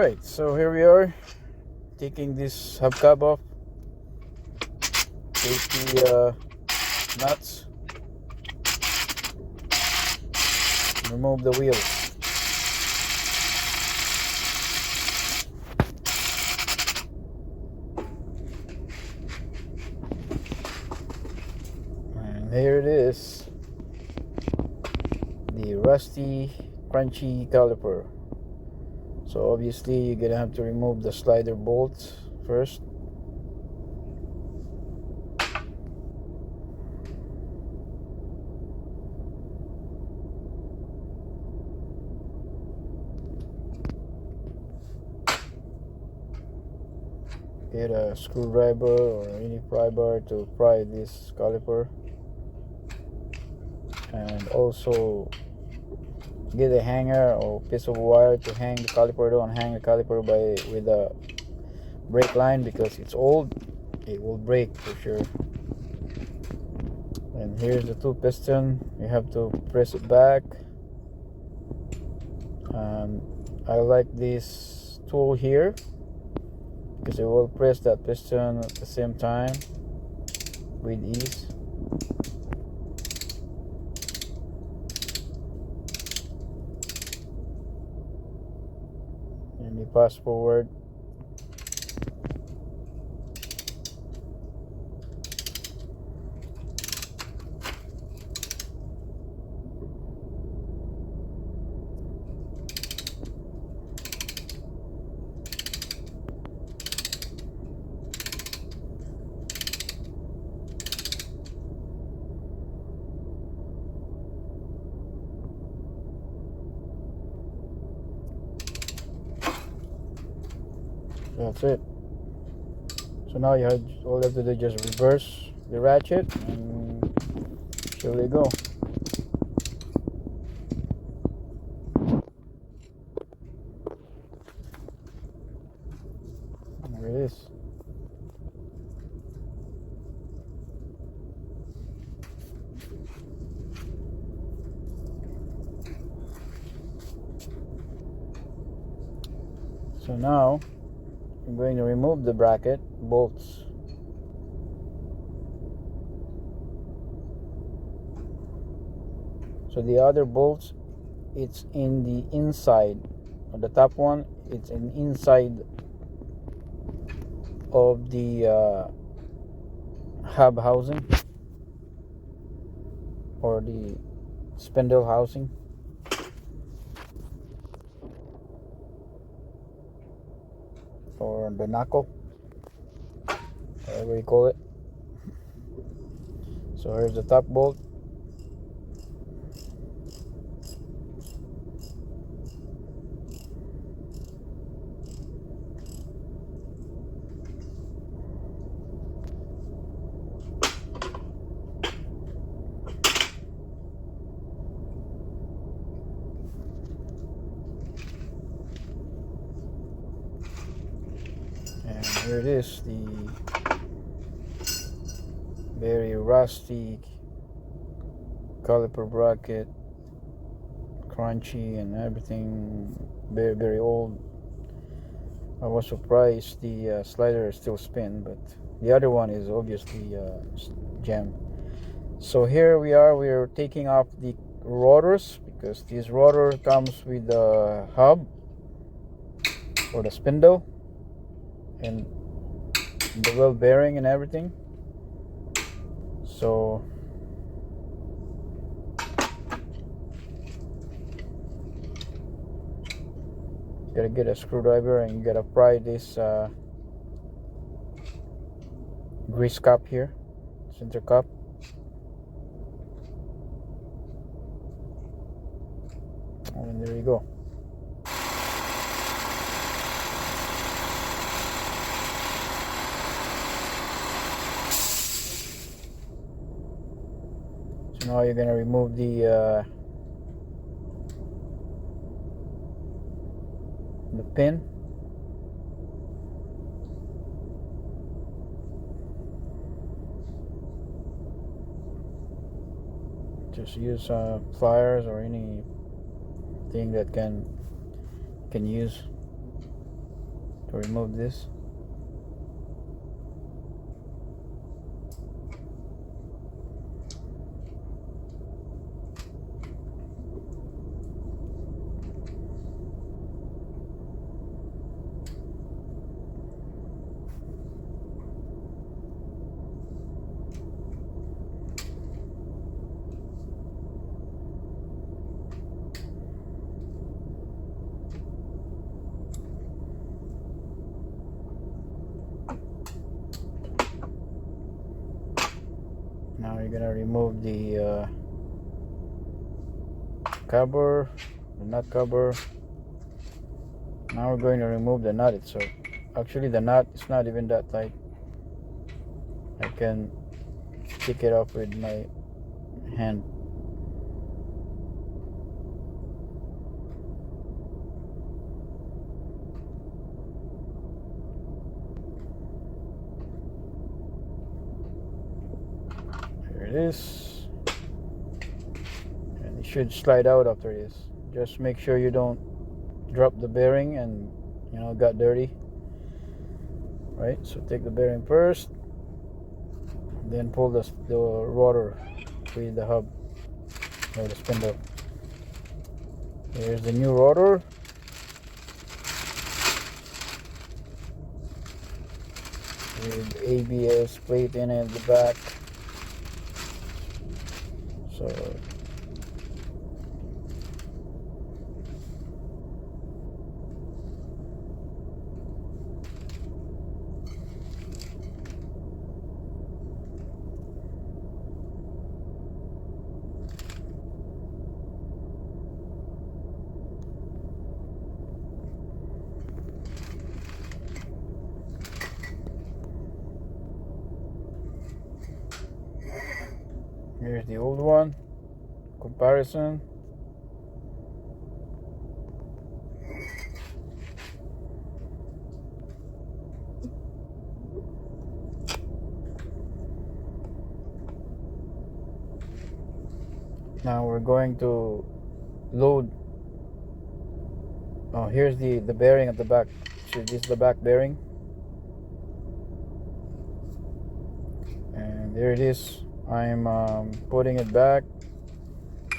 Alright, so here we are taking this hubcap off. Take the nuts, remove the wheels. And here it is, the rusty, crunchy caliper. So obviously you're gonna have to remove the slider bolts first. Get a screwdriver or any pry bar to pry this caliper, and also get a hanger or piece of wire to hang the caliper. Don't hang the caliper with a brake line because it's old, it will break for sure. And here's the two piston, you have to press it back. I like this tool here because it will press that piston at the same time with ease. And you pass forward. That's it. So now all you have to do is just reverse the ratchet and here we go. There it is. So now I'm going to remove the bracket bolts. So the other bolts, it's in the inside. On the top one, it's in inside of the hub housing or the spindle housing. Or the knuckle, whatever you call it. So here's the top bolt. And here it is, the very rusty caliper bracket, crunchy and everything, very old. I was surprised the slider still spin, but the other one is obviously jammed. So here we're taking off the rotors because this rotor comes with the hub or the spindle and the wheel bearing and everything. So you gotta get a screwdriver and you gotta pry this grease cup here, center cup. And there you go. So now you're gonna remove the pin. Just use pliers or anything that can use. remove this. Now you're gonna remove the cover, the nut cover. Now we're going to remove the nut itself. Actually, the nut is not even that tight. I can pick it up with my hand. Here it is. And it should slide out after this. Just make sure you don't drop the bearing and got dirty. Right, so take the bearing first, then pull the rotor with the hub or the spindle. Here's the new rotor. With ABS plate in at the back. So here's the old one. Comparison. Now we're going to load. Oh, here's the bearing at the back. So this is the back bearing, and there it is. I'm putting it back.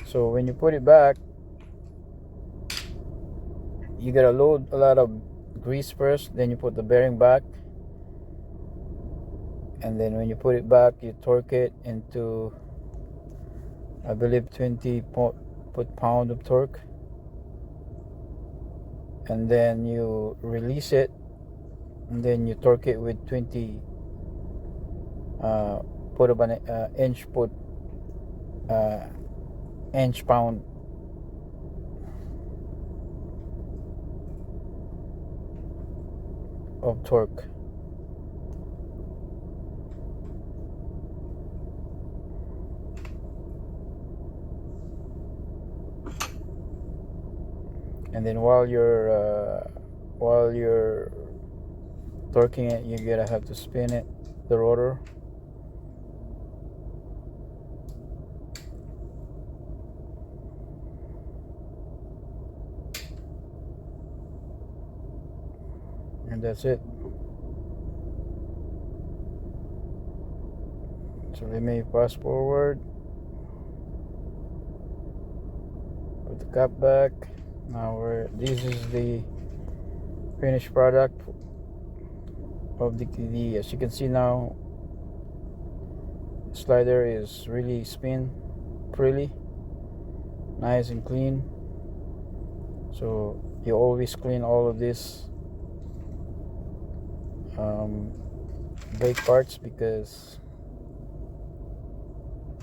So when you put it back, you gotta load a lot of grease first, then you put the bearing back, and then when you put it back, you torque it into, I believe, 20 foot-pound of torque, and then you release it, and then you torque it with 20 inch-pound of torque. And then while you're torquing it, you're gonna have to spin it, the rotor. And that's it. So let me fast forward. Put the cap back. Now this is the finished product of the as you can see now, slider is really spin freely, nice and clean. So you always clean all of this brake parts, because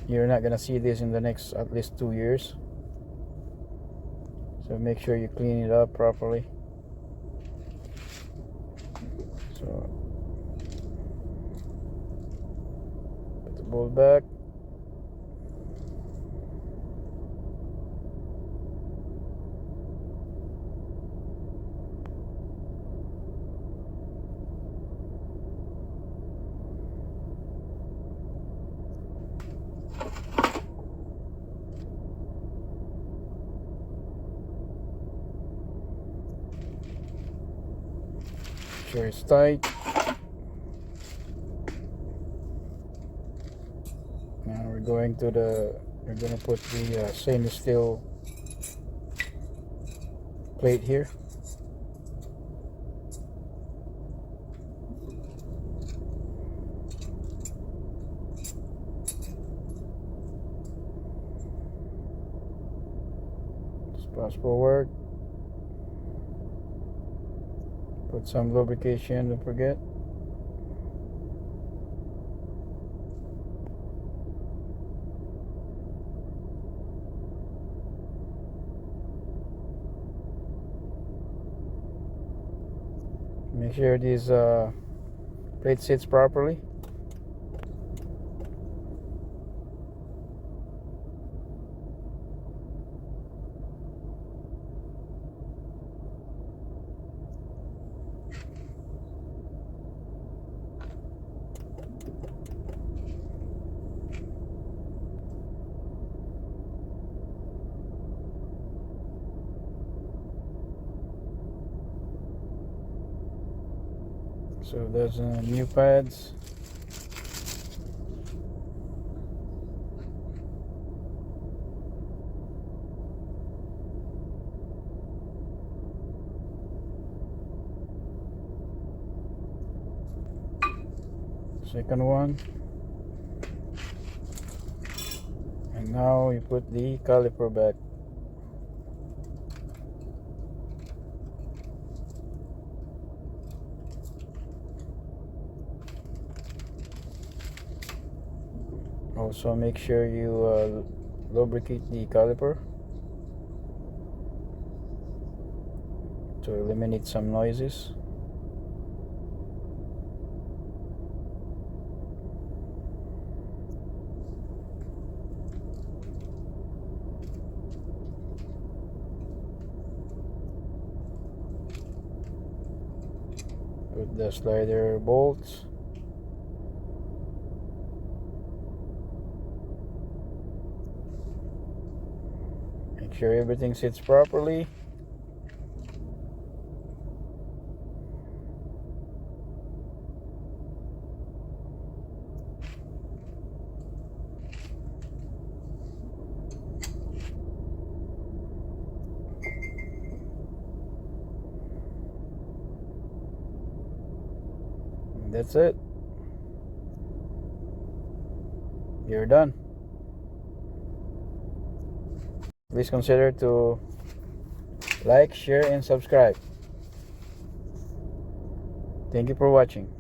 you're not gonna see this in the next at least 2 years. So make sure you clean it up properly. So put the bolt back. sure it's tight. Now we're going to put the stainless steel plate here. Pass forward. Put some lubrication, don't forget. Make sure this plate sits properly. So there's new pads. Second one. And now you put the caliper back. Also make sure you lubricate the caliper to eliminate some noises. Put the slider bolts. Make sure everything sits properly. And that's it. You're done. Please consider to like, share, and subscribe. Thank you for watching.